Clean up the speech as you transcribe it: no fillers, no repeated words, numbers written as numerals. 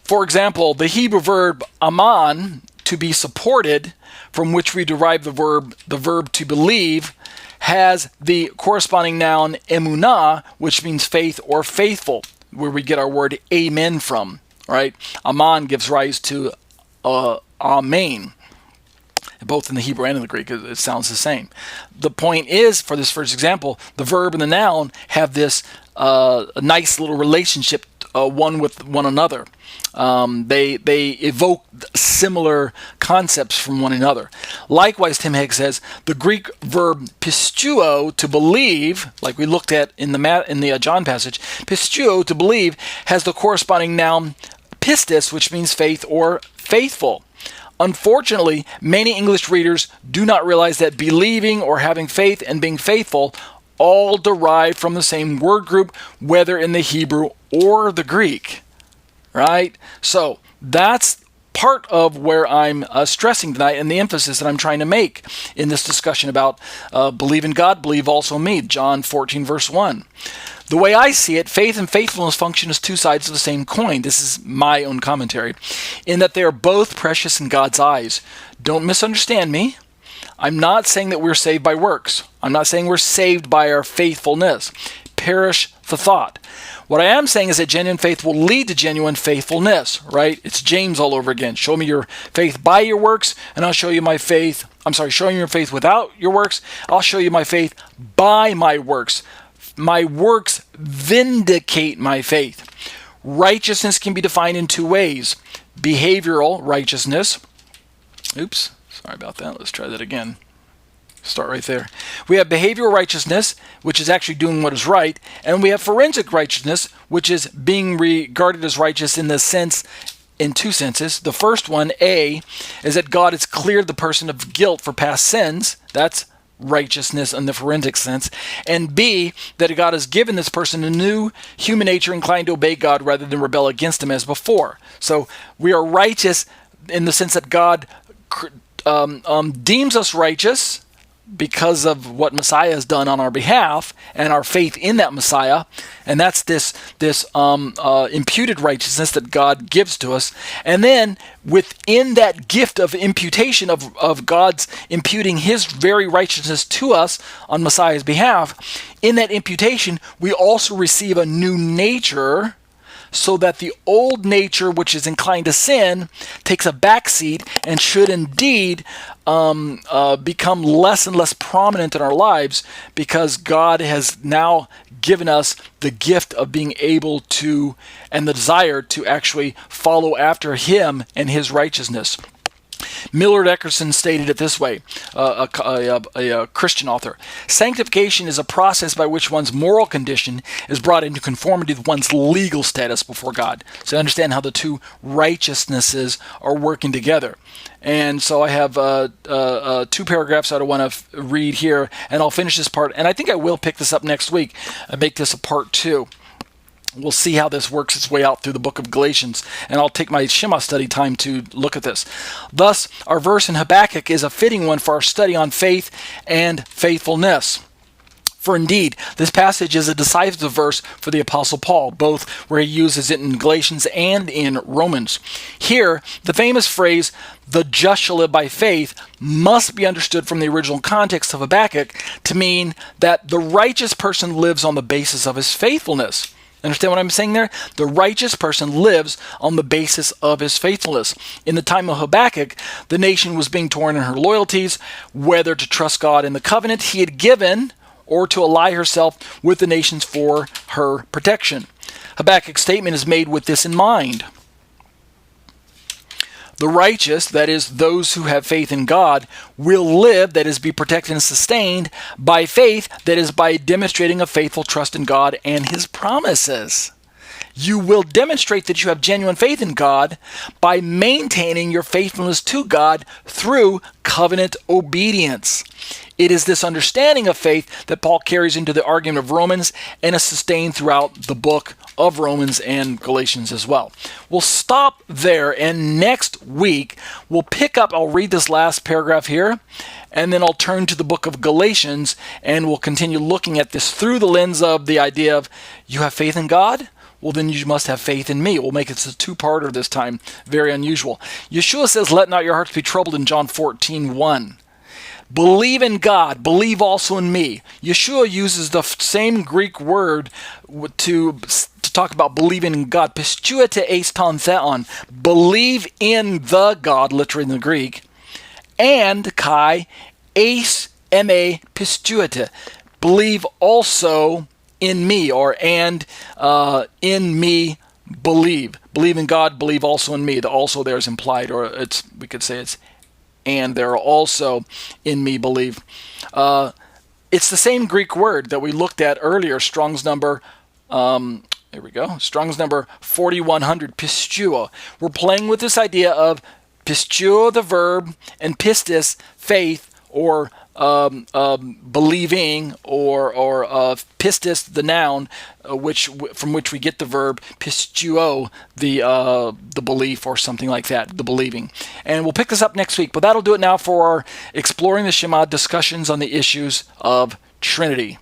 For example, the Hebrew verb aman, to be supported, from which we derive the verb to believe, has the corresponding noun emunah, which means faith or faithful, where we get our word amen from, right? Aman gives rise to amen. Both in the Hebrew and in the Greek, it sounds the same. The point is, for this first example, the verb and the noun have this nice little relationship one with one another. They evoke similar concepts from one another. Likewise, Tim Hegg says, the Greek verb pisteuo, to believe, like we looked at in the John passage, pisteuo, to believe, has the corresponding noun pistis, which means faith or faithful. Unfortunately, many English readers do not realize that believing or having faith and being faithful all derive from the same word group, whether in the Hebrew or the Greek, right? So that's part of where I'm stressing tonight, and the emphasis that I'm trying to make in this discussion about believe in God, believe also me, John 14, verse 1. The way I see it, faith and faithfulness function as two sides of the same coin. This is my own commentary, in that they are both precious in God's eyes. Don't misunderstand me. I'm not saying that we're saved by works. I'm not saying we're saved by our faithfulness. Perish the thought. What I am saying is that genuine faith will lead to genuine faithfulness, right? It's James all over again. Show me your faith by your works, and I'll show you my faith. Showing you your faith without your works, I'll show you my faith by my works. My works vindicate my faith. Righteousness can be defined in two ways. Behavioral righteousness. Oops, sorry about that. Let's try that again. Start right there. We have behavioral righteousness, which is actually doing what is right, and we have forensic righteousness, which is being regarded as righteous in two senses. The first one, A, is that God has cleared the person of guilt for past sins. That's righteousness in the forensic sense. And B, that God has given this person a new human nature inclined to obey God rather than rebel against him as before. So we are righteous in the sense that God deems us righteous because of what Messiah has done on our behalf and our faith in that Messiah. And that's this imputed righteousness that God gives to us. And then within that gift of imputation of God's imputing his very righteousness to us on Messiah's behalf, in that imputation, we also receive a new nature, so that the old nature, which is inclined to sin, takes a backseat and should indeed become less and less prominent in our lives, because God has now given us the gift of being able to, and the desire to actually follow after him and his righteousness. Millard Eckerson stated it this way, a Christian author. Sanctification is a process by which one's moral condition is brought into conformity with one's legal status before God. So understand how the two righteousnesses are working together. And so I have 2 paragraphs that I want to read here, and I'll finish this part. And I think I will pick this up next week and make this a part 2. We'll see how this works its way out through the book of Galatians, and I'll take my Shema study time to look at this. Thus, our verse in Habakkuk is a fitting one for our study on faith and faithfulness. For indeed, this passage is a decisive verse for the Apostle Paul, both where he uses it in Galatians and in Romans. Here, the famous phrase, "the just shall live by faith," must be understood from the original context of Habakkuk to mean that the righteous person lives on the basis of his faithfulness. Understand what I'm saying there? The righteous person lives on the basis of his faithfulness. In the time of Habakkuk, the nation was being torn in her loyalties, whether to trust God in the covenant he had given or to ally herself with the nations for her protection. Habakkuk's statement is made with this in mind. The righteous, that is, those who have faith in God, will live, that is, be protected and sustained, by faith, that is, by demonstrating a faithful trust in God and his promises. You will demonstrate that you have genuine faith in God by maintaining your faithfulness to God through covenant obedience. It is this understanding of faith that Paul carries into the argument of Romans and is sustained throughout the book of Romans and Galatians as well. We'll stop there, and next week we'll pick up, I'll read this last paragraph here, and then I'll turn to the book of Galatians, and we'll continue looking at this through the lens of the idea of, you have faith in God? Well, then you must have faith in me. We'll make it a two-parter this time. Very unusual. Yeshua says, let not your hearts be troubled in John 14:1. Believe in God, believe also in me. Yeshua uses the same Greek word to talk about believing in God. Pisteuo te eiston theon. Believe in the God, literally in the Greek. And kai eis me pisteuo. Believe also in me, or and in me believe. Believe in God, believe also in me. The also there is implied, or we could say it's and there are also in me believe. It's the same Greek word that we looked at earlier, Strong's number, here we go, Strong's number 4100, pisteuo. We're playing with this idea of pisteuo, the verb, and pistis, faith, or believing, or pistis, the noun, from which we get the verb pisteuo, the belief, or something like that, the believing. And we'll pick this up next week, but that'll do it now for our Exploring the Shema discussions on the issues of Trinity.